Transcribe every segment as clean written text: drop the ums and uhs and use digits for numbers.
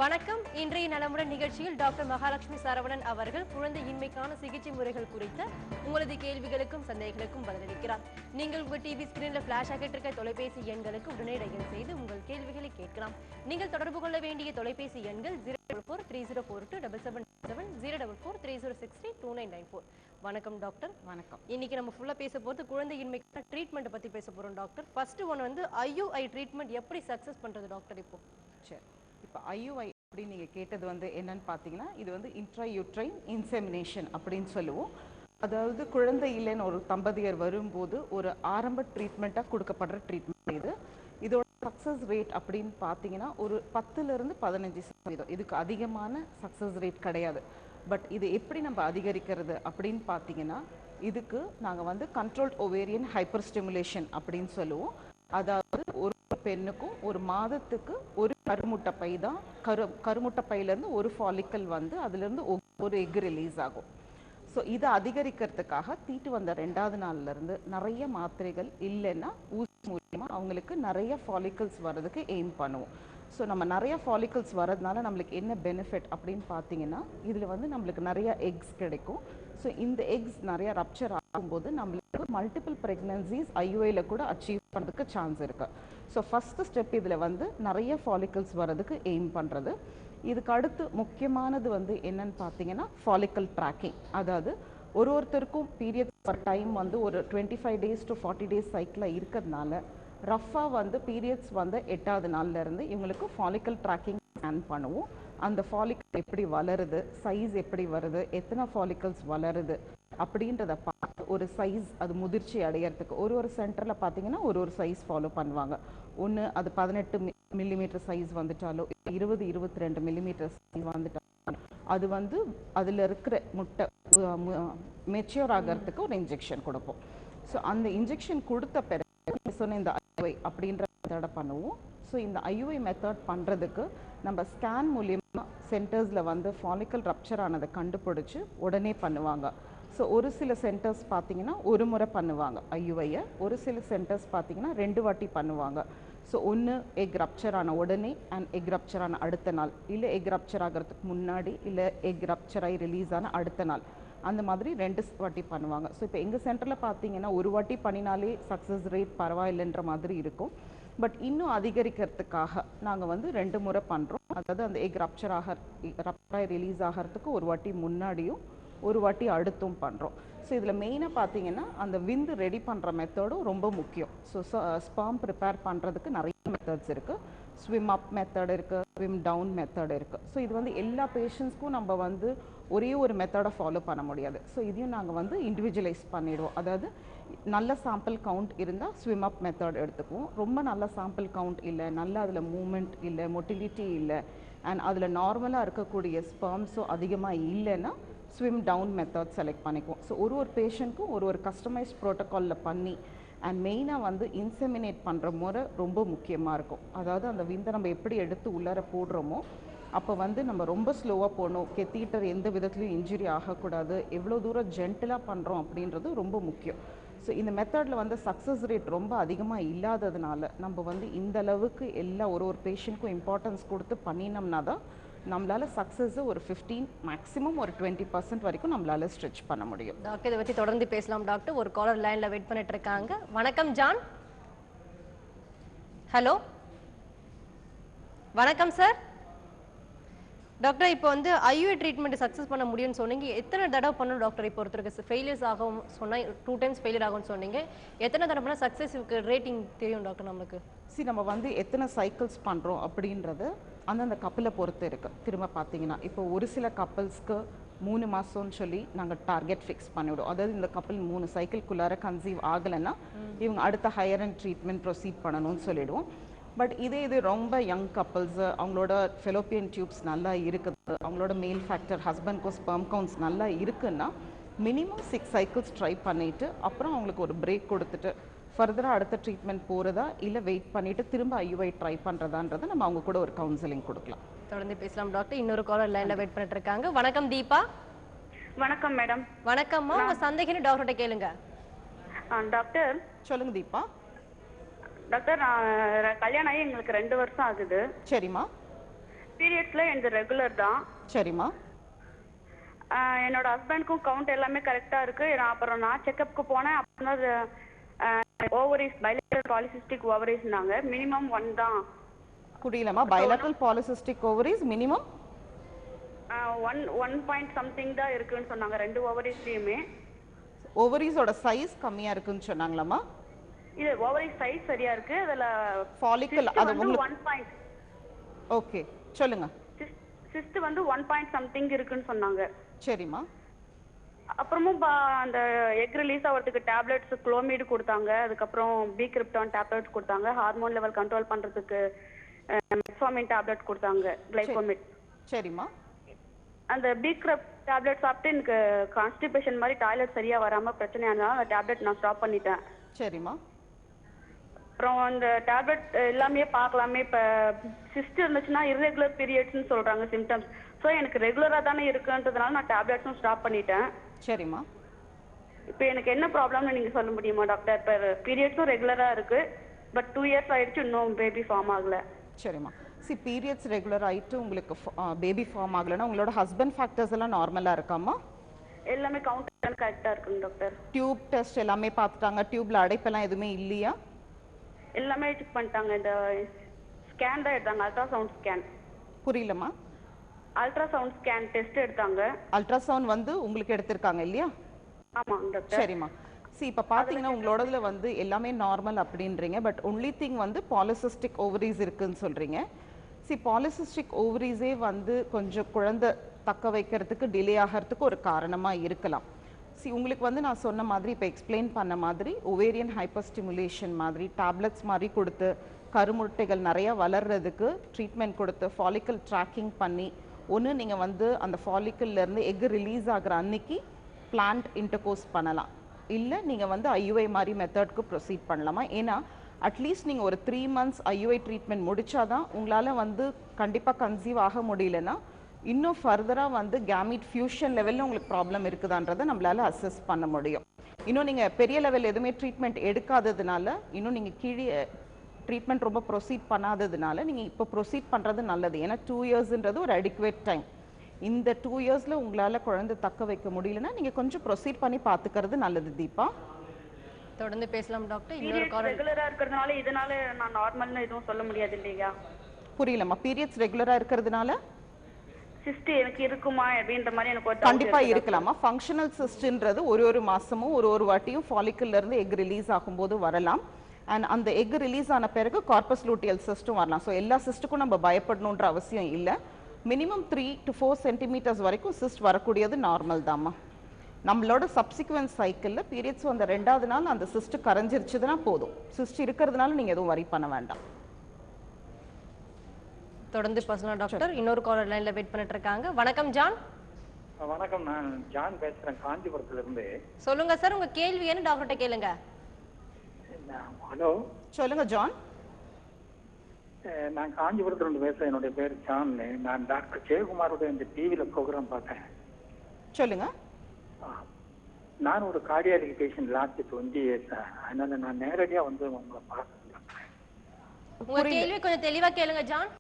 வணக்கம். இன்றைய நலமுடன் நிகழ்ச்சியில் டாக்டர் மகாலட்சுமி சரவணன் அவர்கள் குழந்தையின்மைக்கான சிகிச்சை முறைகள் குறித்த உங்களது கேள்விகளுக்கும் சந்தேகங்களுக்கும் பதிலளிக்கிறார். நீங்கள் உங்கள் டிவி ஸ்கிரீன்ல பிளாஷ் ஆகிட்டு இருக்க தொலைபேசி எண்களுக்கு உடனே டயல் செய்து உங்கள் கேள்விகளை கேட்கலாம். நீங்கள் தொடர்பு கொள்ள வேண்டிய தொலைபேசி எண்கள் 044304277 04430632994. வணக்கம் டாக்டர். வணக்கம். இன்னைக்கு நம்ம ஃபுல்லா பேச போறது குழந்தையின்மைக்கான ட்ரீட்மெண்ட் பத்தி பேச போறோம் டாக்டர். ஃபர்ஸ்ட் ஒன் வந்து IUI ட்ரீட்மெண்ட் எப்படி சக்சஸ் பண்றது டாக்டர்? சரி, இப்போ IUI அப்படின்னு நீங்கள் கேட்டது வந்து என்னன்னு பார்த்தீங்கன்னா, இது வந்து இன்ட்ராயூட்ரைன் இன்செமினேஷன் அப்படின்னு சொல்லுவோம். அதாவது குழந்தை இல்லைன்னு ஒரு தம்பதியர் வரும்போது ஒரு ஆரம்ப ட்ரீட்மெண்ட்டாக கொடுக்கப்படுற ட்ரீட்மெண்ட் இது. இதோட சக்ஸஸ் ரேட் அப்படின்னு பார்த்தீங்கன்னா ஒரு 10லிருந்து 15%. இதுக்கு அதிகமான சக்ஸஸ் ரேட் கிடையாது. பட் இது எப்படி நம்ம அதிகரிக்கிறது அப்படின்னு பார்த்தீங்கன்னா, இதுக்கு நாங்கள் வந்து கண்ட்ரோல்ட் ஓவேரியன் ஹைப்பர் ஸ்டிமுலேஷன் அப்படின்னு சொல்லுவோம். அதாவது ஒரு பெண்ணுக்கும் ஒரு மாதத்துக்கு ஒரு கருமுட்டை பை தான் கருமுட்டை பையிலேருந்து ஒரு ஃபாலிக்கல் வந்து அதுலேருந்து ஒரு எக் ரிலீஸ் ஆகும். ஸோ இதை அதிகரிக்கிறதுக்காக தீட்டு வந்த 2வது நாள்லேருந்து நிறைய மாத்திரைகள் இல்லைன்னா ஊசி மூலியமாக அவங்களுக்கு நிறைய ஃபாலிக்கல்ஸ் வர்றதுக்கு எய்ம் பண்ணுவோம். ஸோ நம்ம நிறைய ஃபாலிக்கல்ஸ் வர்றதுனால நம்மளுக்கு என்ன பெனிஃபிட் அப்படின்னு பார்த்தீங்கன்னா, இதில் வந்து நம்மளுக்கு நிறைய எக்ஸ் கிடைக்கும். ஸோ இந்த எக்ஸ் நிறைய ரப்சர் ஆகும்போது நம்மளுக்கு மல்டிபிள் ப்ரெக்னன்சிஸ் IUIல கூட அச்சீவ் பண்ணுறதுக்கு சான்ஸ் இருக்குது. ஸோ ஃபஸ்ட்டு ஸ்டெப் இதில் வந்து நிறைய ஃபாலிக்கல்ஸ் வர்றதுக்கு எய்ம் பண்ணுறது. இதுக்கு அடுத்து முக்கியமானது வந்து என்னன்னு பார்த்தீங்கன்னா ஃபாலிக்கல் ட்ராக்கிங். அதாவது ஒருத்தருக்கும் பீரியட்ஸ் பர் டைம் வந்து ஒரு 25 days to 40 days சைக்கிளில் இருக்கிறதுனால ரஃபாக வந்து பீரியட்ஸ் வந்து 8வது நாள்லேருந்து இவங்களுக்கு ஃபாலிக்கல் ட்ராக்கிங் ஸ்கேன் பண்ணுவோம். அந்த ஃபாலிக்கல் எப்படி வளருது, சைஸ் எப்படி வருது, எத்தனை ஃபாலிக்கல்ஸ் வளருது அப்படின்றத பார்த்து ஒரு சைஸ் அது முதிர்ச்சி அடையிறதுக்கு ஒரு சென்டரில் பார்த்தீங்கன்னா ஒரு சைஸ் ஃபாலோ பண்ணுவாங்க. ஒன்று அது 18 மில்லிமீட்டர் சைஸ் வந்துட்டாலோ 22 மில்லிமீட்டர் சைஸ் வந்துட்டாலும் அது வந்து அதில் இருக்கிற முட்டை மெச்சூர் ஆகிறதுக்கு ஒரு இன்ஜெக்ஷன் கொடுப்போம். ஸோ அந்த இன்ஜெக்ஷன் கொடுத்த பிறகு சொன்ன இந்த IUI அப்படின்ற மெத்தடை பண்ணுவோம். ஸோ இந்த IUI மெத்தட் பண்ணுறதுக்கு நம்ம ஸ்கேன் மூலியமாக சென்டர்ஸில் வந்து ஃபாலிக்கல் ரப்சர் ஆனதை கண்டுபிடிச்சி உடனே பண்ணுவாங்க. ஸோ ஒரு சில சென்டர்ஸ் பார்த்தீங்கன்னா ஒரு முறை பண்ணுவாங்க IUIயை, ஒரு சில சென்டர்ஸ் பார்த்தீங்கன்னா 2 வாட்டி பண்ணுவாங்க. ஸோ ஒன்று எக் ரப்சர் ஆன உடனே அண்ட் எக் ரப்சர் ஆன அடுத்த நாள், இல்லை எக் ரப்சர் ஆகிறதுக்கு முன்னாடி, இல்லை எக் ரப்சர் ஆகி ரிலீஸ் ஆன அடுத்த நாள், அந்த மாதிரி 2 வாட்டி பண்ணுவாங்க. ஸோ இப்போ எங்கள் சென்டரில் பார்த்தீங்கன்னா ஒரு வாட்டி பண்ணினாலே சக்ஸஸ் ரேட் பரவாயில்லைன்ற மாதிரி இருக்கும். பட் இன்னும் அதிகரிக்கிறதுக்காக நாங்கள் வந்து 2 முறை பண்ணுறோம். அதாவது அந்த எக் ரப்சராக ரிலீஸ் ஆகிறதுக்கு ஒரு வாட்டி முன்னாடியும் ஒரு வாட்டி அடுத்தும் பண்ணுறோம். ஸோ இதில் மெயினாக பார்த்தீங்கன்னா அந்த விந்து ரெடி பண்ணுற மெத்தடும் ரொம்ப முக்கியம். ஸோ ஸ்பெர்ம் ப்ரிப்பேர் பண்ணுறதுக்கு நிறைய மெத்தட்ஸ் இருக்குது. ஸ்விம் அப் மெத்தட் இருக்குது, ஸ்விம் டவுன் மெத்தட் இருக்குது. ஸோ இது வந்து எல்லா பேஷண்ட்ஸ்க்கும் நம்ம வந்து ஒரே ஒரு மெத்தடை ஃபாலோ பண்ண முடியாது. ஸோ இதையும் நாங்கள் வந்து இண்டிவிஜுவலைஸ் பண்ணிவிடுவோம். அதாவது நல்ல சாம்பிள் கவுண்ட் இருந்தால் ஸ்விம் அப் மெத்தட் எடுத்துக்குவோம். ரொம்ப நல்ல சாம்பிள் கவுண்ட் இல்லை, நல்ல அதில் மூமெண்ட் இல்லை, மொட்டிலிட்டி இல்லை, அண்ட் அதில் நார்மலாக இருக்கக்கூடிய ஸ்பெர்ம்ஸும் அதிகமாக இல்லைன்னா ஸ்விம் டவுன் மெத்தட் செலக்ட் பண்ணிக்குவோம். ஸோ ஒரு பேஷண்ட்க்கும் ஒரு கஸ்டமைஸ் ப்ரோட்டோக்காலில் பண்ணி அண்ட் மெயினாக வந்து இன்செமினேட் பண்ணுற முறை ரொம்ப முக்கியமாக இருக்கும். அதாவது அந்த விந்தை நம்ம எப்படி எடுத்து உள்ளார போடுறோமோ அப்போ வந்து நம்ம ரொம்ப ஸ்லோவாக போகணும், கெத்தீட்டர் எந்த விதத்துலையும் இன்ஜுரி ஆகக்கூடாது, எவ்வளோ தூரம் ஜென்டிலாக பண்ணுறோம் அப்படின்றது ரொம்ப முக்கியம். ஸோ இந்த மெத்தடில் வந்து சக்ஸஸ் ரேட் ரொம்ப அதிகமாக இல்லாததுனால நம்ம வந்து இந்த அளவுக்கு எல்லா ஒரு பேஷண்ட்க்கும் இம்பார்ட்டன்ஸ் கொடுத்து பண்ணினோம்னா தான் நம்மளால சக்ஸஸ் ஒரு 15 மேக்ஸிமம் ஒரு 20% வரைக்கும் நம்மளால ஸ்ட்ரெச் பண்ண முடியும். டாக்டர் இதை பற்றி தொடர்ந்து பேசலாம் டாக்டர். ஒரு காலர் லைனில் வெயிட் பண்ணிட்டு இருக்காங்க. வணக்கம் ஜான். ஹலோ, வணக்கம் சார். டாக்டர் இப்போ வந்து IUI ட்ரீட்மெண்ட் சக்ஸஸ் பண்ண முடியும்னு சொன்னீங்க. எத்தனை தடவை பண்ணணும் டாக்டர்? இப்போ ஒருத்தருக்கு ஃபெயிலியர்ஸ் ஆகும் சொன்னால் 2 times ஃபெயிலியர் ஆகும்னு சொன்னீங்க. எத்தனை தடவை பண்ணால் சக்ஸஸ்க்கு ரேட்டிங் தெரியும் டாக்டர் நம்மளுக்கு? நம்ம வந்து எத்தனை சைக்கிள்ஸ் பண்ணுறோம் அப்படின்றது அந்தந்த கப்பலை பொறுத்து இருக்குது. திரும்ப பார்த்தீங்கன்னா இப்போ ஒரு சில கப்பல்ஸ்க்கு 3 மாதம்னு சொல்லி நாங்கள் டார்கெட் ஃபிக்ஸ் பண்ணிவிடுவோம். அதாவது இந்த கப்பல் 3 சைக்கிள்குள்ளார கன்சீவ் ஆகலைன்னா இவங்க அடுத்த ஹையர் அண்ட் ட்ரீட்மெண்ட் ப்ரொசீட் பண்ணணும்னு சொல்லிவிடுவோம். பட் இது ரொம்ப யங் கப்பல்ஸு, அவங்களோட ஃபெலோப்பியன் டியூப்ஸ் நல்லா இருக்குது, அவங்களோட மேல் ஃபேக்டர் ஹஸ்பண்ட்க்கும் ஸ்பெர்ம் கவுண்ட்ஸ் நல்லா இருக்குன்னா மினிமம் 6 சைக்கிள்ஸ் ட்ரை பண்ணிவிட்டு அப்புறம் அவங்களுக்கு ஒரு பிரேக் கொடுத்துட்டு ஃபர்தராக அடுத்த ட்ரீட்மெண்ட் போகிறதா இல்லை வெயிட் பண்ணிவிட்டு திரும்ப IUI ட்ரை பண்ணுறதான்றதை நம்ம அவங்க கூட ஒரு கவுன்சிலிங் கொடுக்கலாம். தொடர்ந்து பேசலாம் டாக்டர். இன்னொரு காலர் லைனில் வெயிட் பண்ணிட்டு இருக்காங்க. வணக்கம் தீபா. வணக்கம் மேடம். வணக்கம்மா. உங்கள் சந்தேகம் டாக்டர்கிட்ட கேளுங்க. டாக்டர் சொல்லுங்க தீபா. டாக்டர், நான் கல்யாணம் ஆகி எங்களுக்கு 2 வருஷம் ஆகுது. சரிம்மா. பீரியட்ஸ்ல எனக்கு ரெகுலர் தான். சரிம்மா. என்னோட ஹஸ்பண்டுக்கும் கவுண்ட் எல்லாமே கரெக்டா இருக்கு. நான் செக்கப்புக்கு போனேன். அப்புறம் ஓவரிஸ் பைலேட்டரல் பாலிசிஸ்டிக் ஓவரிஸ்னாங்க. மினிமம் 1 தான். புரியலம்மா. Bilateral polycystic ovaries minimum 1 point something தான் இருக்குன்னு சொன்னாங்க 2 ஓவரிஸ்லயுமே. ஓவரிஸோட சைஸ் கம்மியா இருக்குன்னு சொன்னாங்களாம்மா? இது ஓவரிஸ் சைஸ் சரியா இருக்கு. அதுல ஃபாலிக்கல் அது உங்களுக்கு 1 பாயிண்ட். ஓகே சொல்லுங்க. சிஸ்ட் வந்து 1 பாயிண்ட் சம்திங் இருக்குன்னு சொன்னாங்க. சரிம்மா. அப்புறமும் அந்த எக் ரிலீஸ் ஆகிறதுக்கு டேப்லெட்ஸ் குளோமிடு கொடுத்தாங்க. அதுக்கப்புறம் பி கிரிப்டான் டேப்லெட்ஸ் கொடுத்தாங்க. ஹார்மோன் லெவல் கண்ட்ரோல் பண்றதுக்கு மெட்ஃபார்மின் டேப்லெட் கொடுத்தாங்க, கிளைகோமிட். சரிம்மா. அந்த பி கிரிப் டேப்லெட் சாப்பிட்டு எனக்கு கான்ஸ்டிபேஷன் மாதிரி டாய்லெட் சரியா வராம பிரச்சனையா இருந்தாலும் அந்த டேப்லெட் நான் ஸ்டாப் பண்ணிட்டேன். சரிம்மா. அப்புறம் அந்த டேப்லெட் எல்லாமே பார்க்கலாமே. இப்போ சிஸ்ட் இருந்துச்சுன்னா இர்ரெகுலர் பீரியட்ஸ்னு சொல்றாங்க சிம்டம்ஸ். ஸோ எனக்கு ரெகுலரா தானே இருக்குன்றதுனால நான் டேப்லெட்ஸும் ஸ்டாப் பண்ணிட்டேன். சரிம்மா. இப்போ எனக்கு என்ன ப்ராப்ளம்னு நீங்க சொல்ல முடியுமா டாக்டர்? இப்போ பீரியட்ஸும் ரெகுலரா இருக்கு, பட் 2 இயர்ஸ் ஆயிடுச்சு, இன்னும் பேபி ஃபார்ம் ஆகல. சரிம்மா. பீரியட்ஸ் ரெகுலர் ஆயிட்டு உங்களுக்கு பேபி ஃபார்ம் ஆகலைன்னா உங்களோட ஹஸ்பண்ட் ஃபேக்டர்ஸ் எல்லாம் நார்மலா இருக்காமா? எல்லாமே கவுண்ட் கரெக்டா இருக்குங்க டாக்டர். டியூப் டெஸ்ட் எல்லாமே பார்த்துட்டாங்க? டியூப்ல அடைப்பெல்லாம் எதுவுமே இல்லையா? எல்லாமே செக் பண்ணிட்டாங்க. இந்த ஸ்கேன் தான் எடுத்தாங்க, அல்ட்ராசவுண்ட் ஸ்கேன். புரியலம்மா? அல்ட்ராசவுண்ட் ஸ்கேன் டெஸ்ட் எடுத்தாங்க. அல்ட்ராசவுண்ட் வந்து உங்களுக்கு எடுத்திருக்காங்க இல்லையா? ஆமாங்க டாக்டர். சரிம்மா. இப்போ பார்த்தீங்கன்னா உங்களோடதுல வந்து எல்லாமே நார்மல் அப்படின்றீங்க. பட் ஒன்லி திங் வந்து பாலிசிஸ்டிக் ஓவரிஸ் இருக்குன்னு சொல்றீங்க. பாலிசிஸ்டிக் ஓவரிஸே வந்து கொஞ்சம் குழந்தை தக்க வைக்கிறதுக்கு டிலே ஆகிறதுக்கு ஒரு காரணமா இருக்கலாம். உங்களுக்கு வந்து நான் சொன்ன மாதிரி இப்போ எக்ஸ்பிளைன் பண்ண மாதிரி ஒவேரியன் ஹைப்பர் ஸ்டிமுலேஷன் மாதிரி டேப்லெட்ஸ் மாதிரி கொடுத்து கருமுட்டைகள் நிறைய வளர்றதுக்கு ட்ரீட்மெண்ட் கொடுத்து ஃபாலிக்கல் ட்ராக்கிங் பண்ணி ஒன்று நீங்கள் வந்து அந்த ஃபாலிக்கல்லேருந்து எக் ரிலீஸ் ஆகிற அன்னைக்கு பிளான்ட் இன்டர்கோர்ஸ் பண்ணலாம். இல்லை நீங்கள் வந்து ஐயுஐ மாதிரி மெத்தட்க்கு ப்ரொசீட் பண்ணலாமா? ஏன்னா அட்லீஸ்ட் நீங்கள் ஒரு 3 months ஐயுஐ ட்ரீட்மெண்ட் முடிச்சாதான் உங்களால் வந்து கண்டிப்பாக கன்சீவ் ஆக முடியலன்னா இன்னும் ஃபர்தராக வந்து கேமிட் ஃபியூஷன் லெவலில் உங்களுக்கு ப்ராப்ளம் இருக்குதான்றதை நம்மளால் அசஸ் பண்ண முடியும். இன்னும் நீங்கள் பெரிய லெவல் எதுவுமே ட்ரீட்மெண்ட் எடுக்காததுனால, இன்னும் நீங்கள் கீழே ட்ரீட்மெண்ட் ரொம்ப ப்ரொசீட் பண்ணாததுனால நீங்கள் இப்போ ப்ரொசீட் பண்ணுறது நல்லது. ஏன்னா 2 yearsன்றது ஒரு அடிக்குவேட் டைம். இந்த 2 yearsல உங்களால் குழந்தை தக்க வைக்க முடியலன்னா நீங்கள் கொஞ்சம் ப்ரொசீட் பண்ணி பார்த்துக்கிறது நல்லது. தீபா, தொடர்ந்து பேசலாம் டாக்டர். பீரியட்ஸ் ரெகுலரா இருக்கிறதுனால இதனால நான் நார்மல்னு எதுவும் சொல்ல முடியாது இல்லையா? புரியலம்மா? பீரியட்ஸ் ரெகுலரா இருக்கிறதுனால சிஸ்ட் எனக்கு இருக்குமா அப்படின்ற மாதிரி எனக்கு ஒரு கண்டிப்பா இருக்கலாமா? ஃபங்க்ஷனல் சிஸ்ட்ன்றது ஒரு மாசமும் ஒரு வாட்டியும் ஃபாலிக்கல்ல இருந்து எக் ரிலீஸ் ஆகும்போது வரலாம். அண்ட் அந்த எக் ரிலீஸ் ஆன பிறகு கார்பஸ் லூட்டியல் சிஸ்டும் வரலாம். ஸோ எல்லா சிஸ்ட்டுக்கும் நம்ம பயப்படணுன்ற அவசியம் இல்லை. மினிமம் 3 to 4 centimeters வரைக்கும் சிஸ்ட் வரக்கூடியது நார்மல் தாம்மா. நம்மளோட சப்சிக்வென்ட் சைக்கிளில் பீரியட்ஸ் வந்த 2வது நாள் அந்த சிஸ்ட் கரைஞ்சிருச்சுதுன்னா போதும். சிஸ்ட் இருக்கிறதுனால நீங்கள் எதுவும் வரி பண்ண வேண்டாம். தொடர்ந்து பேசலாம் டாக்டர். இன்னொரு காலர் லைன்ல வெயிட் பண்ணிட்டு இருக்காங்க. வணக்கம் ஜான். வணக்கம், நான் ஜான் பேசுறேன் காஞ்சிபுரத்துல இருந்து. சொல்லுங்க சார், உங்க கேள்வி என்ன டாக்டர்கிட்ட கேளுங்க. ஹலோ, சொல்லுங்க ஜான். நான் காஞ்சிபுரத்துல இருந்து பேசுறேன். என்னுடைய பேர் ஜான். நான் டாக்டர் ஜெயக்குமாரோட இந்த டிவியில ப்ரோக்ராம் பார்த்தேன். சொல்லுங்க. நான் ஒரு கார்டியாலஜி பேஷண்ட் லாஸ்ட் 20 years. அதனால நான் நேரடியா வந்து உங்களை பார்க்க. உங்க கேள்வி கொஞ்சம் தெளிவா கேளுங்க ஜான்.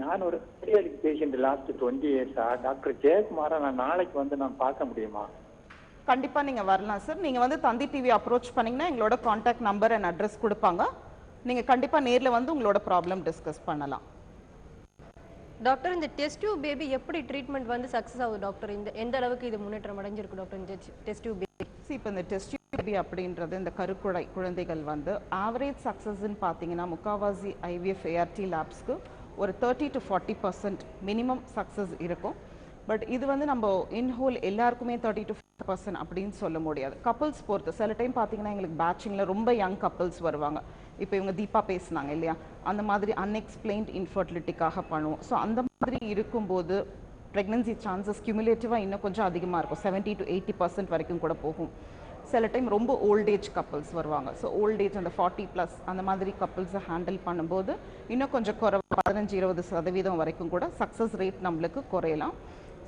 நான் ஒரு cardiology patient last 20 years. Doctor ஜெயக்குமாரை நான் நாளைக்கு வந்து நான் பார்க்க முடியுமா? கண்டிப்பா நீங்க வரலாம் சார். நீங்க வந்து தந்தி டிவி அப்ரோச் பண்ணீங்கன்னா எங்களோட கான்டாக்ட் நம்பர் அண்ட் அட்ரஸ் கொடுப்பாங்க. நீங்க கண்டிப்பா நேர்ல வந்து உங்களோட ப்ராப்ளம் டிஸ்கஸ் பண்ணலாம். டாக்டர், இந்த டெஸ்ட் டியூப் பேபி எப்படி ட்ரீட்மெண்ட் வந்து சக்சஸ் ஆகுது டாக்டர்? இந்த எந்த அளவுக்கு இது முன்னேற்றம் அடைஞ்சிருக்கு டாக்டர் இந்த டெஸ்ட் டியூப் பேபி? இப்போ இந்த டெஸ்ட் டியூப் பேபி அப்படின்றது இந்த குழந்தைகள் வந்து ஆவரேஜ் சக்ஸஸ்ன்னு பார்த்தீங்கன்னா முக்காவாசி ஐவிஎஃப் ஏஆர்டி லேப்ஸ்க்கு ஒரு 30 to 40% மினிமம் சக்ஸஸ் இருக்கும். பட் இது வந்து நம்ம இன்ஹோல் எல்லாருக்குமே 30 to 40% அப்படின்னு சொல்ல முடியாது. கப்புள்ஸ் பொறுத்து சில டைம் பார்த்தீங்கன்னா எங்களுக்கு பேட்சிங்கில் ரொம்ப யங் கப்புள்ஸ் வருவாங்க. இப்போ இவங்க தீபா பேசுனாங்க இல்லையா, அந்த மாதிரி அன்எக்ஸ்பிளைன்ட் இன்ஃபர்டிலிட்டிக்காக பண்ணுவோம். ஸோ அந்த மாதிரி இருக்கும்போது ப்ரெக்னன்சி சான்சஸ் கியூமுலேட்டிவாக இன்னும் கொஞ்சம் அதிகமாக இருக்கும். 70 to 80% வரைக்கும் கூட போகும். சில டைம் ரொம்ப ஓல்டேஜ் கப்புள்ஸ் வருவாங்க. ஸோ ஓல்டேஜ் அந்த 40+ அந்த மாதிரி கப்புள்ஸை ஹேண்டில் பண்ணும்போது இன்னும் கொஞ்சம் 15-20% வரைக்கும் கூட சக்ஸஸ் ரேட் நம்மளுக்கு குறையலாம்.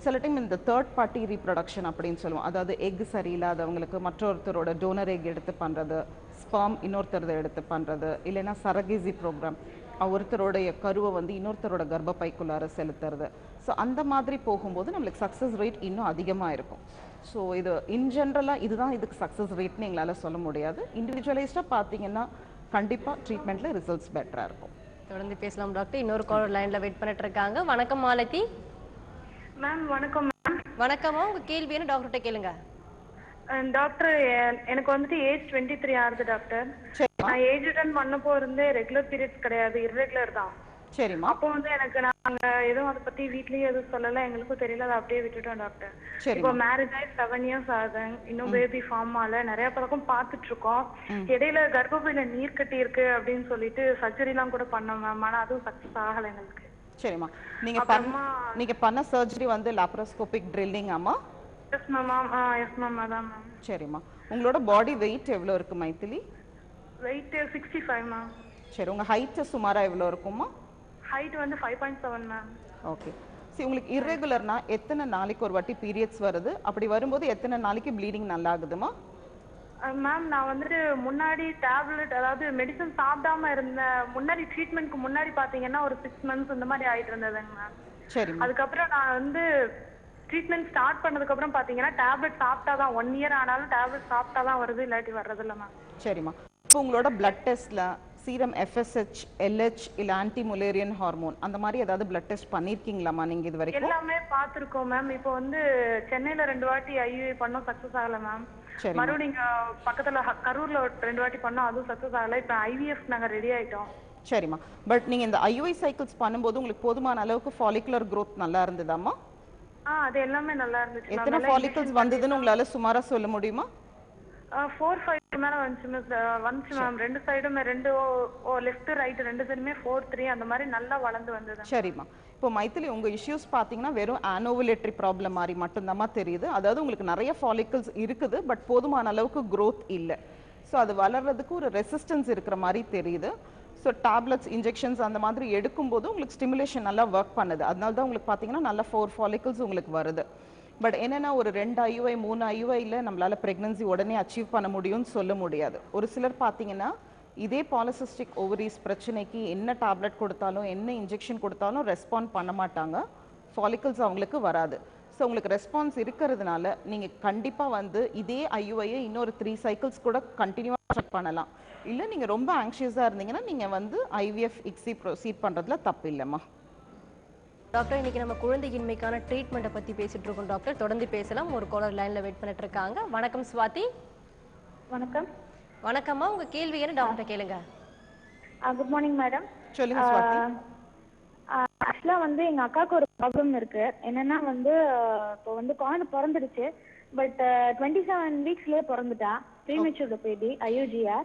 சில டைம் இந்த தேர்ட் பார்ட்டி ரீப்ரொடக்ஷன் அப்படின்னு சொல்லுவோம். அதாவது எக் சரியில்லாதவங்களுக்கு மற்றொருத்தரோட டோனர் எக் எடுத்து பண்ணுறது, ஸ்பெர்ம் இன்னொருத்தரதை எடுத்து பண்ணுறது, இல்லைன்னா சரகேசி ப்ரோக்ராம், ஒருத்தருடைய கருவை வந்து இன்னொருத்தரோட கர்ப்பப்பைக்குள்ளார செலுத்துறது. ஸோ அந்த மாதிரி போகும்போது நம்மளுக்கு சக்ஸஸ் ரேட் இன்னும் அதிகமாக இருக்கும். ஸோ இது இன் ஜென்ரலாக இதுதான் இதுக்கு சக்ஸஸ் ரேட்னு எங்களால் சொல்ல முடியாது. இண்டிவிஜுவலைஸ்டாக பார்த்தீங்கன்னா கண்டிப்பாக ட்ரீட்மெண்ட்டில் ரிசல்ட்ஸ் பெட்டராக இருக்கும். தொடர்ந்து பேசலாம் டாக்டர். இன்னொரு கால் லைன்ல வெயிட் பண்ணிட்டு இருக்காங்க. வணக்கம் மாலதி. மேம் வணக்கம் மேம். வணக்கம்மா, உங்க கேள்வி என்ன டாக்டர்கிட்ட கேளுங்க. டாக்டர் எனக்கு வந்துட்டு ஏஜ் 23 ஆகுது டாக்டர். நான் ஏஜ் அட்டன் பண்ணப்போ இருந்தே ரெகுலர் பீரியட்ஸ் கிடையாது, இர்ரெகுலர் தான். சரிம்மா. அப்போ வந்து எனக்கு நாங்க எதுவும் அதை பத்தி வீட்லயே எதுவும் சொல்லல, எங்களுக்கும் தெரியல, அதை அப்படியே விட்டுட்டோம் டாக்டர். இப்போ மேரேஜ் ஆகி 7 years ஆகுது, இன்னும் பேபி ஃபார்ம் ஆகல, நிறைய பழக்கம் பார்த்துட்டு இருக்கோம். இடையில கர்ப்பப்பையில நீர் கட்டி இருக்கு அப்படின்னு சொல்லிட்டு சர்ஜரி எல்லாம் கூட பண்ணோம் மேம், ஆனா அதுவும் சக்சஸ் ஆகல எங்களுக்கு. சரிம்மா. நீங்க பண்ண சர்ஜரி வந்து லாப்ரோஸ்கோபிக் ட்ரில்லிங் ஆமா? Yes ma'am. எஸ் மேம், அதான் மேம். சரிம்மா. உங்களோட பாடி வெயிட் எவ்வளோ இருக்கு மைத்திலி? Wait 65 ma'am. சரி, உங்க ஹைட் சுமாரா எவ்வளோ இருக்குமா? ஹைட் வந்து 5.7 மேம். ஓகே. சரி, உங்களுக்கு இர்ரெகுலர்னா எத்தனை நாளைக்கு ஒரு வாட்டி பீரியட்ஸ் வருது? அப்படி வரும்போது எத்தனை நாளைக்கு ப்ளீடிங் நல்லா ஆகுதுமா? மேம் நான் வந்துட்டு முன்னாடி டேப்லெட் அதாவது மெடிசன் சாப்பிடாம இருந்த முன்னாடி ட்ரீட்மெண்ட்க்கு முன்னாடி பாத்தீங்கன்னா ஒரு 6 months இந்த மாதிரி ஆயிட்டு இருந்ததுங்க மேம். சரி. அதுக்கப்புறம் நான் வந்து ட்ரீட்மெண்ட் ஸ்டார்ட் பண்ணதுக்கு அப்புறம் பாத்தீங்கன்னா டேப்லெட் சாப்பிட்டாதான் 1 year ஆனாலும் டேப்லெட் சாப்பிட்டாதான் வருது, இல்லாட்டி வர்றது இல்ல மேம். சரிம்மா. இப்போ உங்களோட பிளட் டெஸ்ட்ல சீரம் FSH, LH இல்ல ஆன்டி முலேரியன் ஹார்மோன் அந்த மாதிரி ஏதாவது பிளட் டெஸ்ட் பண்ணிருக்கீங்களாமா நீங்க இது வரைக்கும்? எல்லாமே பாத்துருக்கோம் மேம். இப்போ வந்து சென்னையில 2 வாட்டி IUI பண்ணோம், சக்சஸ் ஆகல மேம். மறுபடியும் இங்க பக்கத்துல கரூர்ல 2 வாட்டி பண்ணோம், அதுவும் சக்சஸ் ஆகல. இப்போ IVF நாங்க ரெடி ஆயிட்டோம். சரிம்மா. பட் நீங்க இந்த IUI சைக்கிள்ஸ் பண்ணும்போது உங்களுக்கு போதுமான அளவுக்கு ஃபாலிகுலர் growth நல்லா இருந்ததாமா? அது எல்லாமே நல்லா இருந்துச்சு. எத்தனை ஃபாலிகல்ஸ் வந்ததுன்னு உங்களால சுமாரா சொல்ல முடியுமா? 4-5 மேல வந்துச்சு மேம். 2 சைடுமே 2 லெஃப்ட் ரைட் 2 சைடுமே 4-3 அந்த மாதிரி நல்லா வளர்ந்து வந்தது. சரிம்மா. இப்போ மைத்திலி உங்க இஷ்யூஸ் பாத்தீங்கன்னா வெறும் ஆனோவுலேட்டரி ப்ராப்ளம் மாதிரி மட்டும்தாம்மா தெரியுது. அதாவது உங்களுக்கு நிறைய ஃபாலிகல்ஸ் இருக்குது, பட் போதுமான அளவுக்கு growth இல்லை. ஸோ அது வளர்றதுக்கு ஒரு ரெசிஸ்டன்ஸ் இருக்கிற மாதிரி தெரியுது. ஸோ டேப்லெட்ஸ் இன்ஜெக்ஷன்ஸ் அந்த மாதிரி எடுக்கும்போது உங்களுக்கு ஸ்டிமுலேஷன் நல்லா ஒர்க் பண்ணுது. அதனால தான் உங்களுக்கு பார்த்தீங்கன்னா நல்லா 4 ஃபாலிகல்ஸ் உங்களுக்கு வருது. பட் என்னென்னா ஒரு 2 IUI 3 IUIல நம்மளால ப்ரெக்னன்சி உடனே அச்சீவ் பண்ண முடியும்னு சொல்ல முடியாது. ஒரு சிலர் பார்த்தீங்கன்னா இதே பாலிசிஸ்டிக் ஓவரிஸ் பிரச்சனைக்கு என்ன டேப்லெட் கொடுத்தாலும் என்ன இன்ஜெக்ஷன் கொடுத்தாலும் ரெஸ்பாண்ட் பண்ண மாட்டாங்க, ஃபாலிகல்ஸ் அவங்களுக்கு வராது. ஸோ உங்களுக்கு ரெஸ்பான்ஸ் இருக்கிறதுனால நீங்கள் கண்டிப்பாக வந்து இதே IUIயை இன்னொரு 3 cycles கூட கண்டினியூவாக செக் பண்ணலாம். இல்லை நீங்கள் ரொம்ப ஆங்ஷியஸாக இருந்தீங்கன்னா நீங்கள் வந்து IVF ICSI ப்ரொசீட் பண்ணுறதுல தப்பு இல்லைம்மா. டாக்டர், இன்னைக்கு நம்ம குழந்தையின்மைக்கான ட்ரீட்மெண்ட்டை பற்றி பேசிட்டு இருக்கோம் டாக்டர். தொடர்ந்து பேசலாம். ஒரு காலர் லைனில் வெயிட் பண்ணிட்டு இருக்காங்க. வணக்கம் ஸ்வாதி. வணக்கம். வணக்கம்மா, உங்க கேள்வி என்ன டாக்டர் கேளுங்க. Good morning madam. சொல்லுங்க ஸ்வாதி. ஆக்சுவலா வந்து எங்க அக்காவுக்கு ஒரு ப்ராப்ளம் இருக்கு. என்னன்னா வந்து இப்போ வந்து குழந்தை பிறந்துடுச்சு, பட் 27 weeksலயே பிறந்துட்டா. Premature baby, IUGR.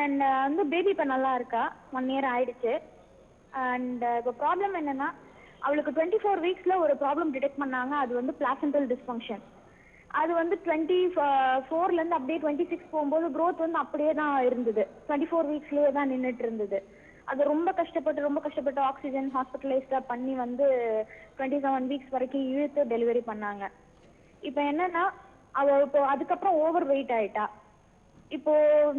அண்ட் வந்து பேபி இப்போ நல்லா இருக்கா, 1 year ஆயிடுச்சு. அண்ட் இப்போ ப்ராப்ளம் என்னன்னா அவளுக்கு 24 weeksல ஒரு ப்ராப்ளம் டிடெக்ட் பண்ணாங்க. அது வந்து பிளாசென்டல் டிஸ்ஃபங்க்ஷன். அது வந்து 24லேருந்து அப்படியே 26 போகும்போது க்ரோத் வந்து அப்படியே தான் இருந்தது. 24 weeksலயே தான் நின்றுட்டு இருந்தது. அது ரொம்ப கஷ்டப்பட்டு ஆக்சிஜன் ஹாஸ்பிட்டலைஸ்டாக பண்ணி வந்து 27 weeks வரைக்கும் இழுத்து டெலிவரி பண்ணாங்க. இப்போ என்னன்னா அவள் இப்போ அதுக்கப்புறம் ஓவர் வெயிட் ஆயிட்டா. இப்போ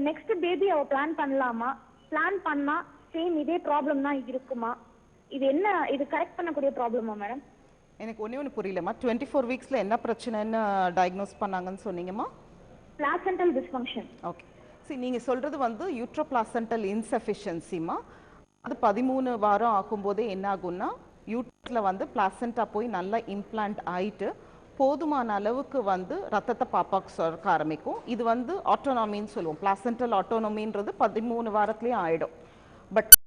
நெக்ஸ்ட் பேபி அவள் பிளான் பண்ணலாமா? பிளான் பண்ணா சேம் இதே ப்ராப்ளம் தான் இருக்குமா? இது என்ன, இது கரெக்ட் பண்ணக்கூடிய ப்ராப்ளமா மேடம்? எனக்கு ஒன்று புரியலம்மா. 24 weeksல என்ன பிரச்சனைன்னு டயக்னோஸ் பண்ணாங்கன்னு சொன்னீங்கம்மா? Placental dysfunction. ஓகே. சரி, நீங்கள் சொல்கிறது வந்து யூட்ரோபிளாசென்டல் இன்சஃபிஷியன்சிமா. அது 13 வாரம் ஆகும்போதே என்ன ஆகும்னா யூட்ரஸில் வந்து பிளாசென்டா போய் நல்லா இம்ப்ளான்ட் ஆயிட்டு போதுமான அளவுக்கு வந்து ரத்தத்தை பாப்பாக்கு சுரக்க ஆரம்பிக்கும். இது வந்து ஆட்டோனாமின்னு சொல்லுவோம். பிளாசென்டல் ஆட்டோனமின்றது 13 வாரத்துலேயும் ஆகிடும். பட்